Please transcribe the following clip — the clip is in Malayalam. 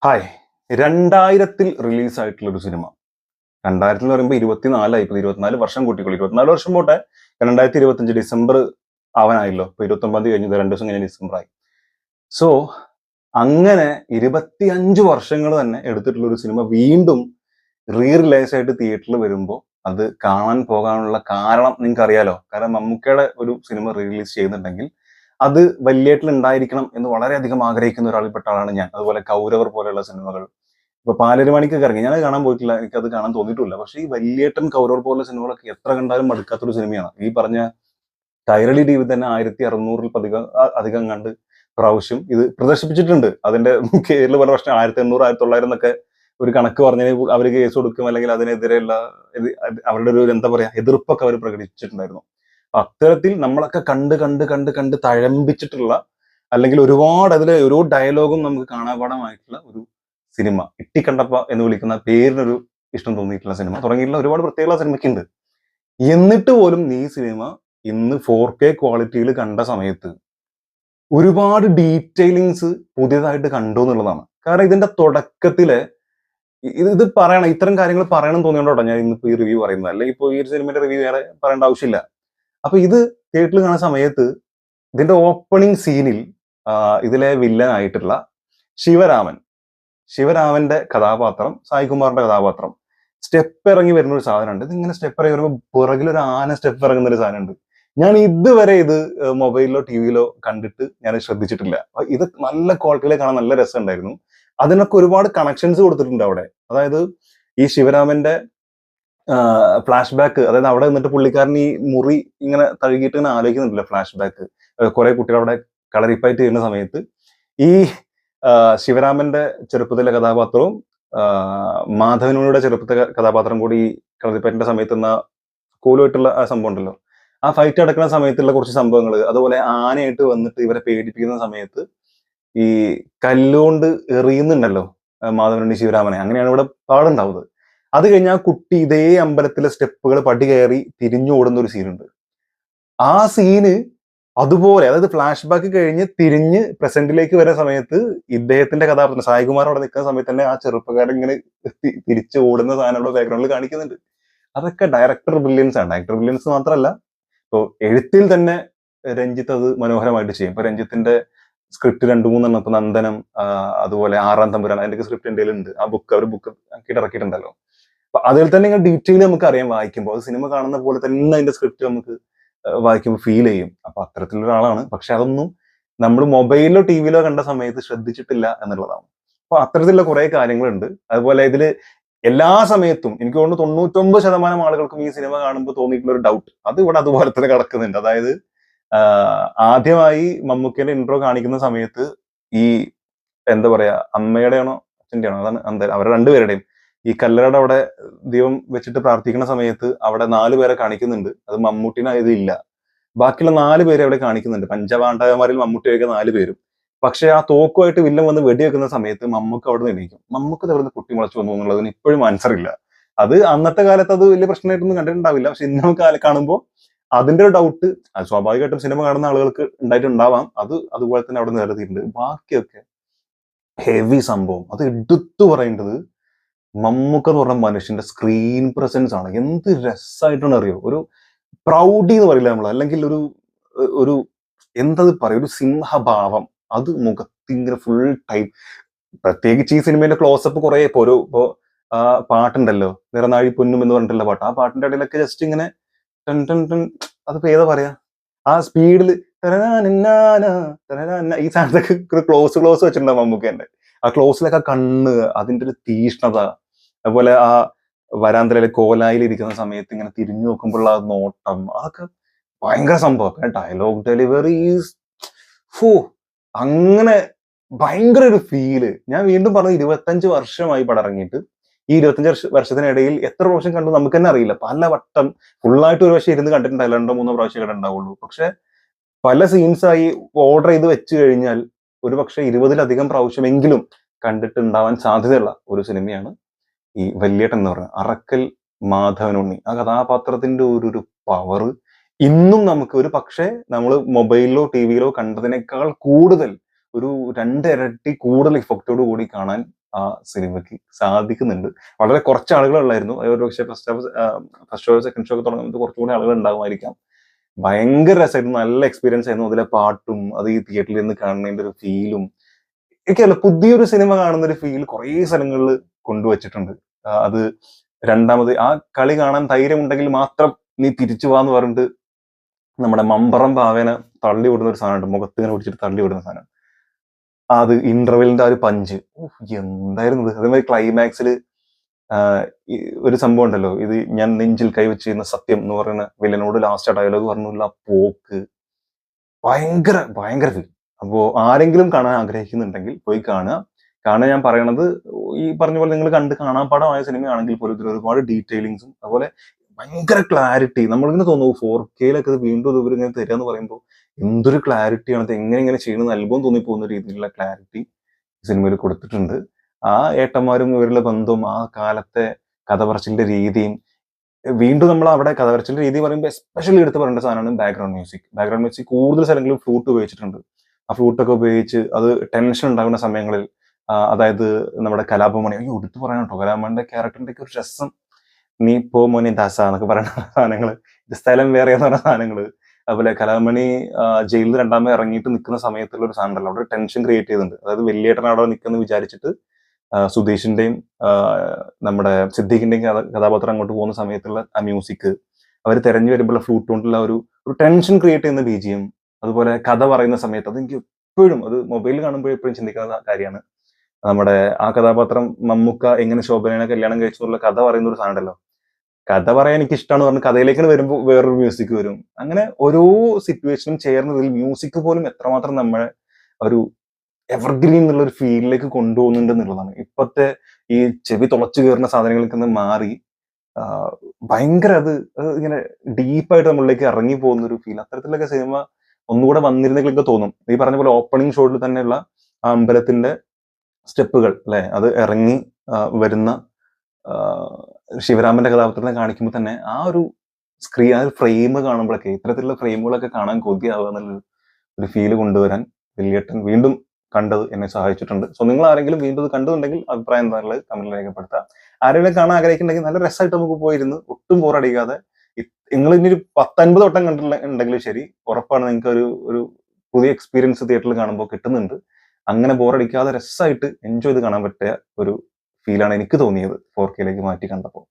ഹായ്. 2000-ൽ റിലീസായിട്ടുള്ള ഒരു സിനിമ. 2000 എന്ന് പറയുമ്പോൾ 24 ഇപ്പൊ 24 വർഷം കൂട്ടിക്കോളൂ. 24 വർഷം പോട്ടെ. 2025 ഡിസംബർ ആവാനായല്ലോ. ഇപ്പൊ 29 കഴിഞ്ഞത് 2 ദിവസം കഴിഞ്ഞ് ഡിസംബർ ആയി. സോ അങ്ങനെ 25 വർഷങ്ങൾ തന്നെ എടുത്തിട്ടുള്ള ഒരു സിനിമ വീണ്ടും റിലീസ് ആയിട്ട് തിയേറ്ററിൽ വരുമ്പോൾ അത് കാണാൻ പോകാനുള്ള കാരണം നിങ്ങൾക്ക് അറിയാലോ. കാരണം മമ്മൂക്കയുടെ ഒരു സിനിമ റിലീസ് ചെയ്യുന്നുണ്ടെങ്കിൽ അത് വലിയേട്ടിൽ ഉണ്ടായിരിക്കണം എന്ന് വളരെയധികം ആഗ്രഹിക്കുന്ന ഒരാളിൽപ്പെട്ട ആളാണ് ഞാൻ. അതുപോലെ കൗരവർ പോലെയുള്ള സിനിമകൾ ഇപ്പൊ പാലരുമണിക്കൊക്കെ ഇറങ്ങി, ഞാനത് കാണാൻ പോയിട്ടില്ല, എനിക്കത് കാണാൻ തോന്നിയിട്ടില്ല. പക്ഷെ ഈ വല്യേട്ടൻ കൗരവർ പോലുള്ള സിനിമകളൊക്കെ എത്ര കണ്ടാലും മടുക്കാത്തൊരു സിനിമയാണ്. ഈ പറഞ്ഞ കൈരളി ടി വി തന്നെ 1600-ൽ അധികം കണ്ട് പ്രാവശ്യം ഇത് പ്രദർശിപ്പിച്ചിട്ടുണ്ട്. അതിന്റെ കേരള പല പ്രശ്നം 1800 1900 എന്നൊക്കെ ഒരു കണക്ക് പറഞ്ഞതിന് അവർ കേസ് കൊടുക്കും, അല്ലെങ്കിൽ അതിനെതിരെയുള്ള അവരുടെ ഒരു എന്താ പറയാ എതിർപ്പൊക്കെ അവർ പ്രകടിപ്പിച്ചിട്ടുണ്ടായിരുന്നു. അത്തരത്തിൽ നമ്മളൊക്കെ കണ്ട് കണ്ട് കണ്ട് കണ്ട് തഴമ്പിച്ചിട്ടുള്ള, അല്ലെങ്കിൽ ഒരുപാട് അതിലെ ഓരോ ഡയലോഗും നമുക്ക് കാണാപാഠമായിട്ടുള്ള ഒരു സിനിമ. ഇട്ടിക്കണ്ടപ്പ എന്ന് വിളിക്കുന്ന പേരിനൊരു ഇഷ്ടം തോന്നിയിട്ടുള്ള സിനിമ തുടങ്ങിയിട്ടുള്ള ഒരുപാട് പ്രത്യേകത സിനിമയ്ക്കുണ്ട്. എന്നിട്ട് പോലും ഈ സിനിമ ഇന്ന് 4K ക്വാളിറ്റിയിൽ കണ്ട സമയത്ത് ഒരുപാട് ഡീറ്റെയിലിങ്സ് പുതിയതായിട്ട് കണ്ടു എന്നുള്ളതാണ്. കാരണം ഇതിന്റെ തുടക്കത്തിലെ ഇത് പറയണം, ഇത്തരം കാര്യങ്ങൾ പറയണം തോന്നിയോണ്ടോ ഞാൻ ഇന്നിപ്പോ ഈ റിവ്യൂ പറയുന്നത്. അല്ലെങ്കിൽ ഇപ്പോൾ ഈ ഒരു സിനിമയുടെ റിവ്യൂ വേറെ പറയേണ്ട ആവശ്യമില്ല. അപ്പൊ ഇത് തിയേറ്ററിൽ കാണുന്ന സമയത്ത് ഇതിന്റെ ഓപ്പണിംഗ് സീനിൽ ഇതിലെ വില്ലനായിട്ടുള്ള ശിവരാമന്റെ കഥാപാത്രം, സായികുമാറിന്റെ കഥാപാത്രം സ്റ്റെപ്പ് ഇറങ്ങി വരുന്ന ഒരു സാധനമുണ്ട്. ഇതിങ്ങനെ സ്റ്റെപ്പ് ഇറങ്ങി വരുമ്പോൾ പുറകിൽ ഒരു ആന സ്റ്റെപ്പ് ഇറങ്ങുന്ന ഒരു സാധനമുണ്ട്. ഞാൻ ഇതുവരെ ഇത് മൊബൈലിലോ ടിവിയിലോ കണ്ടിട്ട് ഞാൻ ശ്രദ്ധിച്ചിട്ടില്ല. ഇത് നല്ല ക്വാളിറ്റിയിലെ കാണാൻ നല്ല രസമുണ്ടായിരുന്നു. അതിനൊക്കെ ഒരുപാട് കണക്ഷൻസ് കൊടുത്തിട്ടുണ്ട് അവിടെ. അതായത് ഈ ശിവരാമന്റെ ഫ്ലാഷ് ബാക്ക്, അതായത് അവിടെ നിന്നിട്ട് പുള്ളിക്കാരൻ ഈ മുറി ഇങ്ങനെ തഴുകിയിട്ട് ഇങ്ങനെ ആലോചിക്കുന്നുണ്ടല്ലോ, ഫ്ലാഷ് ബാക്ക്. കുറെ കുട്ടികൾ അവിടെ കളറിപ്പയറ്റ് ചെയ്യുന്ന സമയത്ത് ഈ ശിവരാമന്റെ ചെറുപ്പത്തിലെ കഥാപാത്രവും മാധവനോടെ ചെറുപ്പത്തിലെ കഥാപാത്രം കൂടി ഈ കളറിപ്പയറ്റിന്റെ സമയത്ത് എന്ന കൂലുമായിട്ടുള്ള ആ സംഭവം ഉണ്ടല്ലോ, ആ ഫൈറ്റ് നടക്കുന്ന സമയത്തുള്ള കുറച്ച് സംഭവങ്ങൾ, അതുപോലെ ആനയായിട്ട് വന്നിട്ട് ഇവരെ പേടിപ്പിക്കുന്ന സമയത്ത് ഈ കല്ലുകൊണ്ട് എറിയുന്നുണ്ടല്ലോ മാധവനുണ്ണി ശിവരാമനെ, അങ്ങനെയാണ് ഇവിടെ പാടുണ്ടാവുന്നത്. അത് കഴിഞ്ഞാൽ കുട്ടി ഇതേ അമ്പലത്തിലെ സ്റ്റെപ്പുകൾ പടി കയറി തിരിഞ്ഞു ഓടുന്ന ഒരു സീനുണ്ട്. ആ സീന് അതുപോലെ, അതായത് ഫ്ലാഷ് ബാക്ക് കഴിഞ്ഞ് തിരിഞ്ഞ് പ്രസന്റിലേക്ക് വരുന്ന സമയത്ത് ഇദ്ദേഹത്തിന്റെ കഥാപാത്രം സായികുമാർ അവിടെ നിൽക്കുന്ന സമയത്ത് തന്നെ ആ ചെറുപ്പക്കാരൻ ഇങ്ങനെ തിരിച്ചു ഓടുന്ന സാധനം അവിടെ ബാക്ക്ഗ്രൗണ്ടിൽ കാണിക്കുന്നുണ്ട്. അതൊക്കെ ഡയറക്ടർ ബ്രില്യൻസ് ആണ്. ഡയറക്ടർ ബ്രില്യൻസ് മാത്രമല്ല, ഇപ്പൊ എഴുത്തിൽ തന്നെ രഞ്ജിത്ത് അത് മനോഹരമായിട്ട് ചെയ്യും. ഇപ്പൊ രഞ്ജിത്തിന്റെ സ്ക്രിപ്റ്റ് 2-3 ഇപ്പൊ നന്ദനം, അതുപോലെ 6-ാം തമ്പുരാൻ, അതിന്റെ സ്ക്രിപ്റ്റ് എൻ്റെ ഉണ്ട്. ആ ബുക്ക് അവർ ബുക്ക് ആക്കിയിട്ട് ഇറക്കിയിട്ടുണ്ടല്ലോ. അപ്പൊ അതിൽ തന്നെ ഇങ്ങനെ ഡീറ്റെയിൽ നമുക്ക് അറിയാം വായിക്കുമ്പോൾ. അത് സിനിമ കാണുന്ന പോലെ തന്നെ അതിന്റെ സ്ക്രിപ്റ്റ് നമുക്ക് വായിക്കുമ്പോൾ ഫീൽ ചെയ്യും. അപ്പൊ അത്തരത്തിലുള്ള ഒരാളാണ്. പക്ഷെ അതൊന്നും നമ്മൾ മൊബൈലിലോ ടിവിയിലോ കണ്ട സമയത്ത് ശ്രദ്ധിച്ചിട്ടില്ല എന്നുള്ളതാണ്. അപ്പൊ അത്തരത്തിലുള്ള കുറെ കാര്യങ്ങളുണ്ട്. അതുപോലെ ഇതില് എല്ലാ സമയത്തും എനിക്ക് തോന്നുന്നു 99% ആളുകൾക്കും ഈ സിനിമ കാണുമ്പോൾ തോന്നിയിട്ടുള്ള ഒരു ഡൗട്ട് അത് ഇവിടെ അതുപോലെ തന്നെ കിടക്കുന്നുണ്ട്. അതായത് ആദ്യമായി മമ്മൂക്കേന്റെ ഇൻട്രോ കാണിക്കുന്ന സമയത്ത് ഈ എന്താ പറയാ അമ്മയുടെയാണോ അച്ഛൻ്റെ ആണോ, അതാണ് എന്തായാലും അവരുടെ രണ്ടുപേരുടെയും ഈ കല്ലറയുടെ അവിടെ ദൈവം വെച്ചിട്ട് പ്രാർത്ഥിക്കുന്ന സമയത്ത് അവിടെ 4 പേരെ കാണിക്കുന്നുണ്ട്. അത് മമ്മൂട്ടിനെ ഇതില്ല, ബാക്കിയുള്ള 4 പേരെ അവിടെ കാണിക്കുന്നുണ്ട്. പഞ്ചപാണ്ഡവന്മാരിൽ മമ്മൂട്ടിയൊക്കെ 4 പേരും. പക്ഷെ ആ തോക്കുമായിട്ട് വില്ലൻ വന്ന് വെടിവെക്കുന്ന സമയത്ത് മമ്മൂക്ക് അവിടെ നിന്ന് എണീക്കും. മമ്മൂക്ക് അവിടെ കുട്ടി മുളച്ചു വന്നു എന്നുള്ളതിന് ഇപ്പോഴും ആൻസർ ഇല്ല. അത് അന്നത്തെ കാലത്ത് അത് വലിയ പ്രശ്നമായിട്ടൊന്നും കണ്ടിട്ടുണ്ടാവില്ല. പക്ഷെ ഇന്ന് നമുക്ക് കാണുമ്പോൾ അതിന്റെ ഒരു ഡൗട്ട് സ്വാഭാവികമായിട്ടും സിനിമ കാണുന്ന ആളുകൾക്ക് ഉണ്ടായിട്ടുണ്ടാവാം. അത് അതുപോലെ തന്നെ അവിടെ നിലനിർത്തിയിട്ടുണ്ട്. ബാക്കിയൊക്കെ ഹെവി സംഭവം. അത് എടുത്തു പറയേണ്ടത് മമ്മൂക്ക എന്ന് പറഞ്ഞ മനുഷ്യന്റെ സ്ക്രീൻ പ്രസൻസ് ആണ്. എന്ത് രസമായിട്ടാണ് അറിയോ, ഒരു പ്രൗഡി എന്ന് പറയില്ല നമ്മൾ, അല്ലെങ്കിൽ ഒരു ഒരു എന്തത് പറയും, ഒരു സിംഹഭാവം അത് മുഖത്തിങ്ങനെ ഫുൾ ടൈം. പ്രത്യേകിച്ച് ഈ സിനിമയുടെ ക്ലോസപ്പ് കുറെ ഇപ്പോ ആ പാട്ടുണ്ടല്ലോ, നിറനാഴി പൊന്നും എന്ന് പറഞ്ഞിട്ടുള്ള പാട്ട്, ആ പാട്ടിന്റെ ഇടയിലൊക്കെ ജസ്റ്റ് ഇങ്ങനെ ടൺ ടൺ ടൺ, അതിപ്പോ ഏതാ പറയാ, ആ സ്പീഡിൽ ഈ സാധനത്തൊക്കെ ക്ലോസ് വെച്ചിട്ടുണ്ടാവും മമ്മൂക്കേന്റെ. ആ ക്ലോസിലൊക്കെ കണ്ണ്, അതിന്റെ ഒരു തീഷ്ണത, അതുപോലെ ആ വരാന്തരയിലെ കോലായിൽ ഇരിക്കുന്ന സമയത്ത് ഇങ്ങനെ തിരിഞ്ഞു നോക്കുമ്പോൾ ആ നോട്ടം, അതൊക്കെ ഭയങ്കര സംഭവം. ഡയലോഗ് ഡെലിവറീസ് അങ്ങനെ ഭയങ്കര ഒരു ഫീല്. ഞാൻ വീണ്ടും പറഞ്ഞു, 25 വർഷമായി പടം ഇറങ്ങിയിട്ട്. ഈ 25 വർഷത്തിനിടയിൽ എത്ര പ്രാവശ്യം കണ്ടു നമുക്ക് തന്നെ അറിയില്ല. പല വട്ടം ഫുള്ളായിട്ട് ഒരു പക്ഷേ ഇരുന്ന് കണ്ടിട്ടുണ്ടായില്ല, 2-3 പ്രാവശ്യം കണ്ടിട്ടുണ്ടാവുള്ളൂ. പക്ഷെ പല സീൻസായി ഓർഡർ ചെയ്ത് വെച്ച് കഴിഞ്ഞാൽ ഒരു പക്ഷെ 20-ലധികം പ്രാവശ്യമെങ്കിലും കണ്ടിട്ടുണ്ടാവാൻ സാധ്യതയുള്ള ഒരു സിനിമയാണ് ഈ വല്യേട്ടൻ എന്ന് പറയുന്നത്. അറക്കൽ മാധവനുണ്ണി, ആ കഥാപാത്രത്തിന്റെ ഒരു പവർ ഇന്നും നമുക്ക് ഒരു പക്ഷേ നമ്മൾ മൊബൈലിലോ ടിവിയിലോ കണ്ടതിനേക്കാൾ കൂടുതൽ ഒരു 2 ഇരട്ടി കൂടുതൽ ഇഫക്റ്റോട് കൂടി കാണാൻ ആ സിനിമയ്ക്ക് സാധിക്കുന്നുണ്ട്. വളരെ കുറച്ച് ആളുകളുള്ളായിരുന്നു. ഒരു പക്ഷേ ഫസ്റ്റ് ഷോ സെക്കൻഡ് ഷോ ഒക്കെ തുടങ്ങുന്നത് കുറച്ചുകൂടി ആളുകൾ ഉണ്ടാകുമായിരിക്കാം. ഭയങ്കര രസമായിരുന്നു. നല്ല എക്സ്പീരിയൻസ് ആയിരുന്നു. അതിലെ പാട്ടും അത് ഈ തിയേറ്ററിൽ നിന്ന് കാണുന്നതിന്റെ ഒരു ഫീലും എനിക്കല്ല പുതിയൊരു സിനിമ കാണുന്ന ഒരു ഫീൽ കുറേ സ്ഥലങ്ങളിൽ കൊണ്ടുവച്ചിട്ടുണ്ട്. അത് രണ്ടാമത് ആ കളി കാണാൻ ധൈര്യമുണ്ടെങ്കിൽ മാത്രം നീ തിരിച്ചു വാന്ന് പറഞ്ഞിട്ട് നമ്മുടെ മമ്പറം പാവേനെ തള്ളി വിടുന്ന ഒരു സാധനമുണ്ട്. മുഖത്തിങ്ങനെ പിടിച്ചിട്ട് തള്ളി വിടുന്ന സാധനം. അത് ഇന്റർവെല്ലിന്റെ ആ ഒരു പഞ്ച് എന്തായിരുന്നു ഇത്? അതേമാതിരി ക്ലൈമാക്സിൽ ഒരു സംഭവം ഉണ്ടല്ലോ, ഇത് ഞാൻ നെഞ്ചിൽ കൈവച്ച് ചെയ്യുന്ന സത്യം എന്ന് പറയുന്ന വില്ലനോട് ലാസ്റ്റ് ആ ഡയലോഗ് പറഞ്ഞുള്ള പോക്ക് ഭയങ്കര ഭയങ്കര ഫീൽ. അപ്പോ ആരെങ്കിലും കാണാൻ ആഗ്രഹിക്കുന്നുണ്ടെങ്കിൽ പോയി കാണുക. കാരണം ഞാൻ പറയണത് ഈ പറഞ്ഞ പോലെ നിങ്ങൾ കണ്ട് കാണാപ്പാടമായ സിനിമയാണെങ്കിൽ പോലും ഇതിൽ ഒരുപാട് ഡീറ്റെയിലിങ്സും അതുപോലെ ഭയങ്കര ക്ലാരിറ്റി. നമ്മളിങ്ങനെ തോന്നുന്നു 4Kയിലൊക്കെ ഇത് വീണ്ടും ഇവരിങ്ങനെ തരിക എന്ന് പറയുമ്പോൾ എന്തൊരു ക്ലാരിറ്റിയാണ്, ഇത് എങ്ങനെ ഇങ്ങനെ ചെയ്യണമെന്ന് അത്ഭുതം തോന്നിപ്പോകുന്ന രീതിയിലുള്ള ക്ലാരിറ്റി സിനിമയിൽ കൊടുത്തിട്ടുണ്ട്. ആ ഏട്ടന്മാരും ഇവരുടെ ബന്ധവും ആ കാലത്തെ കഥ പറച്ചിലിന്റെ രീതിയും വീണ്ടും നമ്മൾ അവിടെ കഥ പറച്ചിലിന്റെ രീതി പറയുമ്പോൾ എസ്പെഷ്യലി എടുത്ത് പറയേണ്ട സാധനമാണ് ബാക്ക്ഗ്രൗണ്ട് മ്യൂസിക്. ബാക്ക്ഗ്രൗണ്ട് മ്യൂസിക് കൂടുതൽ സ്ഥലങ്ങളിൽ ഫ്ലൂട്ട് ഉപയോഗിച്ചിട്ടുണ്ട്. ആ ഫ്ലൂട്ടൊക്കെ ഉപയോഗിച്ച് അത് ടെൻഷൻ ഉണ്ടാകുന്ന സമയങ്ങളിൽ അതായത് നമ്മുടെ കലാഭമണി അയ്യോ എടുത്ത് പറയണം കേട്ടോ, കലാഭമണിന്റെ ക്യാരക്ടറിന്റെ ഒക്കെ ഒരു രസം, നീ പോ മോനെ ദാസ എന്നൊക്കെ പറയുന്ന സാധനങ്ങള്, ഇത് സ്ഥലം വേറെ എന്ന് പറയുന്ന സാധനങ്ങള്, അതുപോലെ കലാമണി ജയിലിൽ രണ്ടാമത് ഇറങ്ങിയിട്ട് നിൽക്കുന്ന സമയത്തുള്ള ഒരു സാധനം ഉണ്ടല്ലോ, അവിടെ ടെൻഷൻ ക്രിയേറ്റ് ചെയ്തിട്ടുണ്ട്. അതായത് വലിയേട്ടൻ അവിടെ നിൽക്കുന്ന വിചാരിച്ചിട്ട് സുധീഷിന്റെയും നമ്മുടെ സിദ്ദീഖിന്റെയും കഥാപാത്രം അങ്ങോട്ട് പോകുന്ന സമയത്തുള്ള ആ മ്യൂസിക്, അവർ തെരഞ്ഞു വരുമ്പോൾ ഫ്ലൂട്ട് കൊണ്ടുള്ള ഒരു ടെൻഷൻ ക്രിയേറ്റ് ചെയ്യുന്ന BGM, അതുപോലെ കഥ പറയുന്ന സമയത്ത് അത് എനിക്ക് എപ്പോഴും അത് മൊബൈലിൽ കാണുമ്പോൾ എപ്പോഴും ചിന്തിക്കുന്ന കാര്യമാണ്. നമ്മുടെ ആ കഥാപാത്രം മമ്മൂക്ക എങ്ങനെ ശോഭനയെ കല്യാണം കഴിച്ചെന്നുള്ള കഥ പറയുന്ന ഒരു സാധനം ഉണ്ടല്ലോ, കഥ പറയാൻ എനിക്ക് ഇഷ്ടമാണ് പറഞ്ഞ് കഥയിലേക്ക് വരുമ്പോൾ വേറൊരു മ്യൂസിക് വരും. അങ്ങനെ ഓരോ സിറ്റുവേഷനും ചേർന്നതിൽ മ്യൂസിക് പോലും എത്രമാത്രം നമ്മളെ ഒരു എവർഗ്രീൻ എന്നുള്ള ഒരു ഫീലിലേക്ക് കൊണ്ടുപോകുന്നുണ്ട് എന്നുള്ളതാണ്. ഇപ്പത്തെ ഈ ചെവി തുളച്ചു കയറുന്ന സാധനങ്ങളിൽ നിന്ന് മാറി ഭയങ്കര അത് ഇങ്ങനെ ഡീപ്പായിട്ട് നമ്മളിലേക്ക് ഇറങ്ങി പോകുന്ന ഒരു ഫീൽ. അത്തരത്തിലൊക്കെ സിനിമ ഒന്നുകൂടെ വന്നിരുന്നെങ്കിലൊക്കെ തോന്നും. ഈ പറഞ്ഞ പോലെ ഓപ്പണിംഗ് ഷോട്ടിൽ തന്നെയുള്ള ആ അമ്പലത്തിന്റെ സ്റ്റെപ്പുകൾ അല്ലെ, അത് ഇറങ്ങി വരുന്ന ശിവരാമന്റെ കഥാപാത്രത്തെ കാണിക്കുമ്പോൾ തന്നെ ആ ഒരു ആ ഒരു ഫ്രെയിം കാണുമ്പോഴൊക്കെ ഇത്തരത്തിലുള്ള ഫ്രെയിമുകളൊക്കെ കാണാൻ കൊതിയാവുക എന്നുള്ള ഒരു ഫീല് കൊണ്ടുവരാൻ വലിയേട്ടൻ വീണ്ടും കണ്ടത് എന്നെ സഹായിച്ചിട്ടുണ്ട്. സോ നിങ്ങൾ ആരെങ്കിലും വീണ്ടും ഇത് കണ്ടുണ്ടെങ്കിൽ അഭിപ്രായം എന്താണുള്ളത് കമന്റിൽ രേഖപ്പെടുത്തുക. ആരെങ്കിലും കാണാൻ ആഗ്രഹിക്കുന്നുണ്ടെങ്കിൽ നല്ല രസമായിട്ട് നമുക്ക് പോയിരുന്ന് ഒട്ടും ബോറടിക്കാതെ നിങ്ങൾ ഇനി ഒരു 10-50 വട്ടം കണ്ടിട്ടുണ്ടെങ്കിലും ശരി, ഉറപ്പാണ് നിങ്ങൾക്ക് ഒരു പുതിയ എക്സ്പീരിയൻസ് തിയേറ്ററിൽ കാണുമ്പോൾ കിട്ടുന്നുണ്ട്. അങ്ങനെ ബോറടിക്കാതെ രസമായിട്ട് എൻജോയ് ചെയ്ത് കാണാൻ പറ്റിയ ഒരു ഫീലാണ് എനിക്ക് തോന്നിയത് 4Kയിലേക്ക് മാറ്റി കണ്ടപ്പോൾ.